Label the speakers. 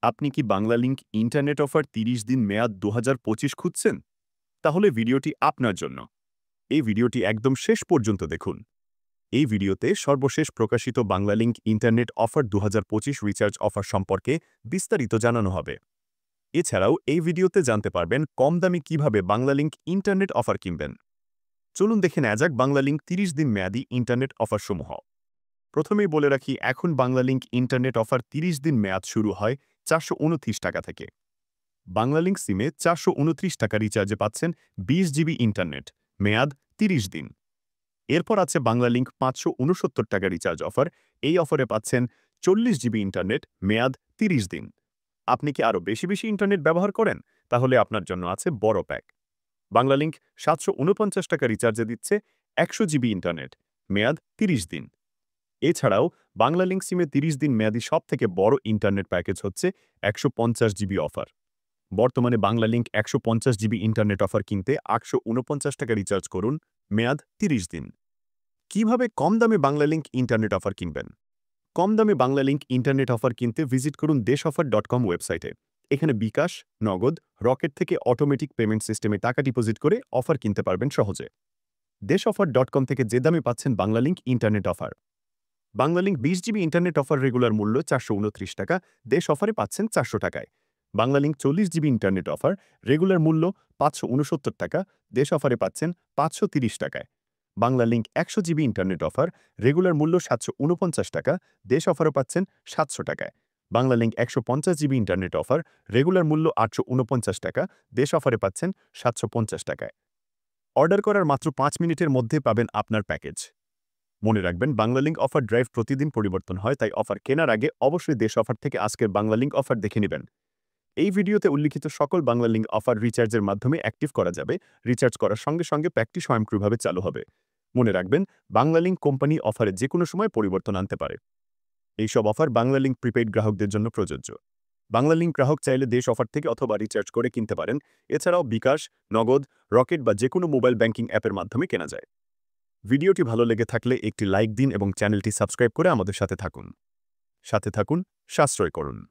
Speaker 1: আপনি কি Banglalink internet offer ৩০ দিন মেয়াদ ২০২৫ খুঁজছেন? তাহলে ভিডিওটি আপনার জন্য। এই ভিডিওটি একদম শেষ পর্যন্ত দেখুন। এই ভিডিওতে সর্বশেষ প্রকাশিত Banglalink internet offer ২০২৫ recharge offer সম্পর্কে বিস্তারিত জানানো হবে। এছাড়াও এই ভিডিওতে জানতে পারবেন কম দামে কিভাবে বাংলালিংক ইন্টারনেট অফার কিনবেন। চলুন দেখে নেওয়া যাক বাংলালিংক ৩০ দিন মেয়াদী ইন্টারনেট অফারসমূহ। প্রথমেই বলে রাখি, এখন বাংলালিংক ইন্টারনেট অফার ৩০ দিন মেয়াদ শুরু হয় ৪২৯ টাকা থেকে। বাংলালিংক সিমে ৪২৯ টাকা রিচার্জে পাচ্ছেন ২০ জিবি ইন্টারনেট, মেয়াদ ৩০ দিন। এরপর আছে বাংলালিংক ৫৬৯ টাকা রিচার্জ অফার। এই অফারে পাচ্ছেন ৪০ জিবি ইন্টারনেট, মেয়াদ ৩০ দিন। আপনি কি আরও বেশি ইন্টারনেট ব্যবহার করেন? তাহলে আপনার জন্য আছে বড় প্যাক। বাংলালিংক ৭৪৯ টাকা রিচার্জে দিচ্ছে ১০০ জিবি ইন্টারনেট, মেয়াদ ৩০ দিন। এছাড়াও বাংলালিংক সিমে ৩০ দিন মেয়াদী সবথেকে বড় ইন্টারনেট প্যাকেজ হচ্ছে ১৫০ জিবি অফার। বর্তমানে বাংলালিংক ১৫০ জিবি ইন্টারনেট অফার কিনতে ৮৪৯ টাকা রিচার্জ করুন, মেয়াদ ৩০ দিন। কিভাবে কম দামে বাংলালিংক ইন্টারনেট অফার কিনবেন? কম দামে বাংলালিংক ইন্টারনেট অফার কিনতে ভিজিট করুন দেশঅফার.com ওয়েবসাইটে। এখানে বিকাশ, নগদ, রকেট থেকে অটোমেটিক পেমেন্ট সিস্টেমে টাকা ডিপোজিট করে অফার কিনতে পারবেন সহজে। দেশঅফার.com থেকে যে দামে পাচ্ছেন Banglalink internet offer. Banglalink ২০ GB internet offer regular মূল্য ৪২৯ টাকা, দেশ অফারে পাচ্ছেন ৪০০ টাকায়। Banglalink ৪০ GB internet offer, regular মূল্য ৫৬৯ টাকা, দেশ অফারে পাচ্ছেন ৫৩০ টাকায়। Banglalink ১০০ GB internet offer, regular মূল্য ৭৪৯ টাকা, দেশ অফারে পাচ্ছেন ৭০০ টাকায়। Banglalink ১৫০ GB internet offer, regular মূল্য ৮৪৯ টাকা, দেশ অফারে পাচ্ছেন ৭৫০ টাকায়। অর্ডার করার মাত্র ৫ মিনিটের মধ্যে পাবেন আপনার প্যাকেজ। মনে রাখবেন, বাংলালিংক অফার ড্রাইভ প্রতিদিন পরিবর্তন হয়, তাই অফার কেনার আগে অবশ্যই দেশ অফার থেকে আজকের বাংলালিংক অফার দেখে নেবেন। এই ভিডিওতে উল্লিখিত সকল বাংলালিংক অফার রিচার্জের মাধ্যমে অ্যাক্টিভ করা যাবে। রিচার্জ করার সঙ্গে সঙ্গে প্যাকটি স্বয়ংক্রিয়ভাবে চালু হবে। মনে রাখবেন, বাংলালিংক কোম্পানি অফারে যে কোনো সময় পরিবর্তন আনতে পারে। এইসব অফার বাংলালিংক প্রিপেইড গ্রাহকদের জন্য প্রযোজ্য। বাংলালিংক গ্রাহক চাইলে দেশ অফার থেকে অথবা রিচার্জ করে কিনতে পারেন। এছাড়াও বিকাশ, নগদ, রকেট বা যে কোনো মোবাইল ব্যাংকিং অ্যাপের মাধ্যমে কেনা যায়। ভিডিওটি ভালো লেগে থাকলে একটি লাইক দিন এবং চ্যানেলটি সাবস্ক্রাইব করে আমাদের সাথে থাকুন। সাথে থাকুন, সাশ্রয় করুন।